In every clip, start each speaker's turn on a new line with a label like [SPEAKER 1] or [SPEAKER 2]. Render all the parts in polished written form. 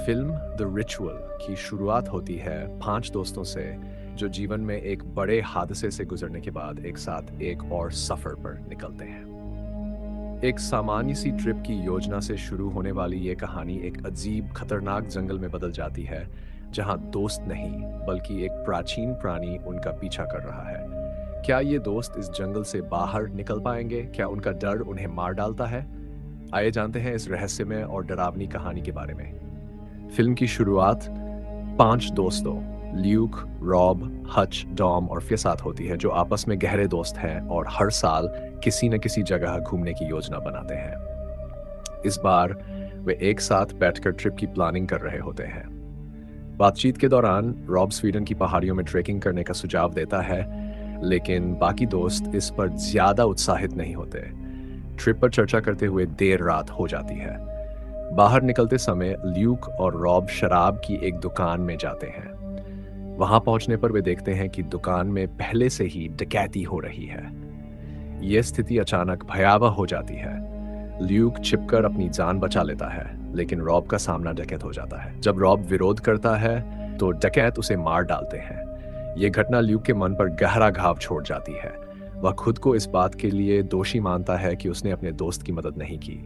[SPEAKER 1] Film the ritual की शुरुआत होती है 5 दोस्तों से जो जीवन में एक बड़े हादसे से गुजरने के बाद एक साथ एक और सफर पर निकलते हैं। एक सामान्य सी ट्रिप की योजना से शुरू होने वाली ये कहानी एक अजीब खतरनाक जंगल में बदल जाती है, जहां दोस्त नहीं बल्कि एक प्राचीन प्राणी उनका पीछा कर रहा है। क्या ये दोस्त इस जंगल से बाहर निकल पाएंगे? क्या उनका डर उन्हें मार डालता है? आइए जानते हैं इस रहस्यमय और डरावनी कहानी के बारे में। फिल्म की शुरुआत 5 दोस्तों ल्यूक, रॉब, हच, डॉम और फिर साथ होती है, जो आपस में गहरे दोस्त हैं और हर साल किसी न किसी जगह घूमने की योजना बनाते हैं। इस बार वे एक साथ बैठकर ट्रिप की प्लानिंग कर रहे होते हैं। बातचीत के दौरान रॉब स्वीडन की पहाड़ियों में ट्रेकिंग करने का सुझाव देता है, लेकिन बाकी दोस्त इस पर ज्यादा उत्साहित नहीं होते। ट्रिप पर चर्चा करते हुए देर रात हो जाती है। बाहर निकलते समय ल्यूक और रॉब शराब की एक दुकान में जाते हैं। वहां पहुंचने पर वे देखते हैं कि दुकान में पहले से ही डकैती हो रही है। यह स्थिति अचानक भयावह हो जाती है। ल्यूक छिपकर अपनी जान बचा लेता है, लेकिन रॉब का सामना डकैत हो जाता है। जब रॉब विरोध करता है तो डकैत उसे मार डालते हैं। यह घटना ल्यूक के मन पर गहरा घाव छोड़ जाती है। वह खुद को इस बात के लिए दोषी मानता है कि उसने अपने दोस्त की मदद नहीं की।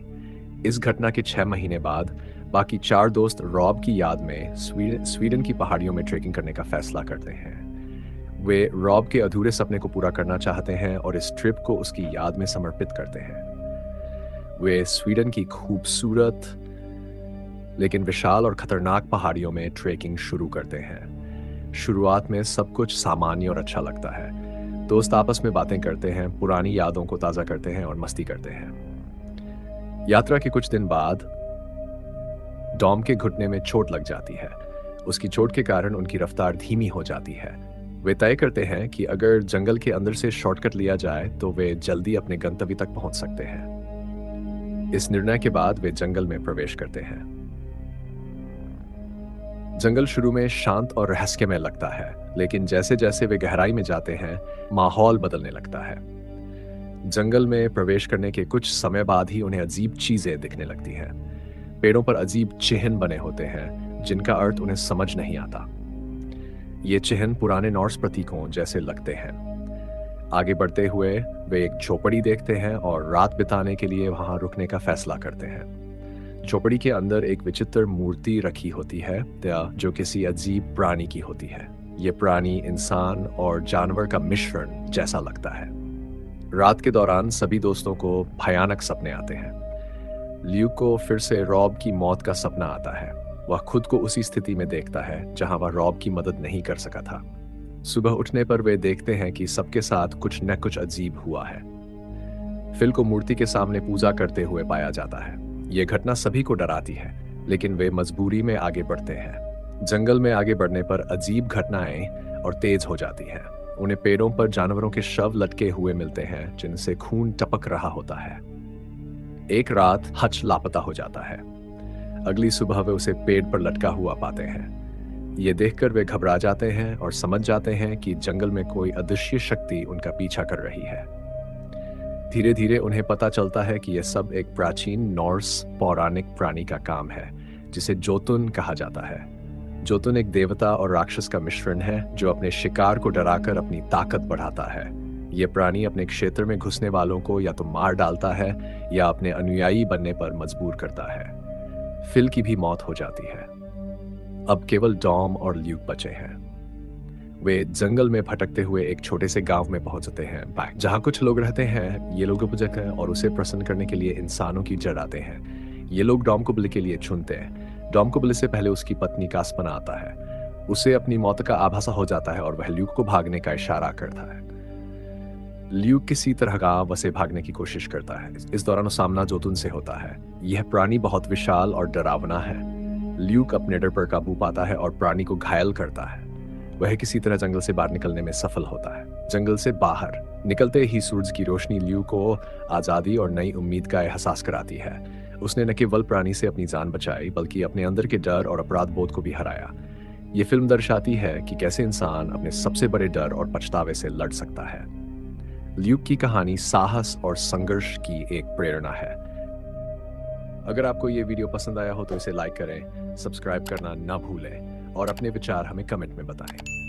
[SPEAKER 1] इस घटना के 6 महीने बाद बाकी 4 दोस्त रॉब की याद में स्वीडन की पहाड़ियों में ट्रेकिंग करने का फैसला करते हैं। वे रॉब के अधूरे सपने को पूरा करना चाहते हैं और इस ट्रिप को उसकी याद में समर्पित करते हैं। वे स्वीडन की खूबसूरत लेकिन विशाल और खतरनाक पहाड़ियों में ट्रेकिंग शुरू करते हैं। शुरुआत में सब कुछ सामान्य और अच्छा लगता है। दोस्त आपस में बातें करते हैं, पुरानी यादों को ताज़ा करते हैं और मस्ती करते हैं। यात्रा के कुछ दिन बाद डॉम के घुटने में चोट लग जाती है। उसकी चोट के कारण उनकी रफ्तार धीमी हो जाती है। वे तय करते हैं कि अगर जंगल के अंदर से शॉर्टकट लिया जाए तो वे जल्दी अपने गंतव्य तक पहुंच सकते हैं। इस निर्णय के बाद वे जंगल में प्रवेश करते हैं। जंगल शुरू में शांत और रहस्यमय लगता है, लेकिन जैसे जैसे वे गहराई में जाते हैं माहौल बदलने लगता है। जंगल में प्रवेश करने के कुछ समय बाद ही उन्हें अजीब चीजें दिखने लगती हैं। पेड़ों पर अजीब चिन्ह बने होते हैं जिनका अर्थ उन्हें समझ नहीं आता। ये चिन्ह पुराने नॉर्स प्रतीकों जैसे लगते हैं। आगे बढ़ते हुए वे एक झोपड़ी देखते हैं और रात बिताने के लिए वहां रुकने का फैसला करते हैं। झोपड़ी के अंदर एक विचित्र मूर्ति रखी होती है जो किसी अजीब प्राणी की होती है। ये प्राणी इंसान और जानवर का मिश्रण जैसा लगता है। रात के दौरान सभी दोस्तों को भयानक सपने आते हैं। ल्यूक को फिर से रॉब की मौत का सपना आता है। वह खुद को उसी स्थिति में देखता है जहां वह रॉब की मदद नहीं कर सका था। सुबह उठने पर वे देखते हैं कि सबके साथ कुछ न कुछ अजीब हुआ है। फिल को मूर्ति के सामने पूजा करते हुए पाया जाता है। यह घटना सभी को डराती है, लेकिन वे मजबूरी में आगे बढ़ते हैं। जंगल में आगे बढ़ने पर अजीब घटनाएं और तेज हो जाती हैं। उन्हें पेड़ों पर जानवरों के शव लटके हुए मिलते हैं जिनसे खून टपक रहा होता है। एक रात हच लापता हो जाता है। अगली सुबह वे उसे पेड़ पर लटका हुआ पाते हैं। ये देखकर वे घबरा जाते हैं और समझ जाते हैं कि जंगल में कोई अदृश्य शक्ति उनका पीछा कर रही है। धीरे धीरे उन्हें पता चलता है कि यह सब एक प्राचीन नॉर्स पौराणिक प्राणी का काम है जिसे जोतुन कहा जाता है। जोतुन एक देवता और राक्षस का मिश्रण है जो अपने शिकार को डराकर अपनी ताकत बढ़ाता है। यह प्राणी अपने क्षेत्र में घुसने वालों को या तो मार डालता है या अपने अनुयायी बनने पर मजबूर करता है। फिल की भी मौत हो जाती है। अब केवल डॉम और ल्यूक बचे हैं। वे जंगल में भटकते हुए एक छोटे से गांव में पहुंचते हैं जहां कुछ लोग रहते हैं। ये लोग पूजक हैं और उसे प्रसन्न करने के लिए इंसानों की जड़ आते हैं। ये लोग डॉम को बलि के लिए चुनते हैं। डॉम को बलि से पहले उसकी पत्नी का स्पना आता है। उसे अपनी मौत का आभासा हो जाता है और वह ल्यूक को भागने का इशारा करता है। ल्यूक किसी तरह गांव से भागने की कोशिश करता है। इस दौरान सामना जोतुन से होता है। यह प्राणी बहुत विशाल और डरावना है। ल्यूक अपने डर पर काबू पाता है और प्राणी को घायल करता है। वह किसी तरह जंगल से बाहर निकलने में सफल होता है। जंगल से बाहर निकलते ही सूरज की रोशनी ल्यूक को आजादी और नई उम्मीद का एहसास कराती है। उसने न केवल प्राणी से अपनी जान बचाई बल्कि अपने अंदर के डर और अपराध बोध को भी हराया। ये फिल्म दर्शाती है कि कैसे इंसान अपने सबसे बड़े डर और पछतावे से लड़ सकता है। ल्यूक की कहानी साहस और संघर्ष की एक प्रेरणा है। अगर आपको ये वीडियो पसंद आया हो तो इसे लाइक करें, सब्सक्राइब करना ना भूलें और अपने विचार हमें कमेंट में बताएं।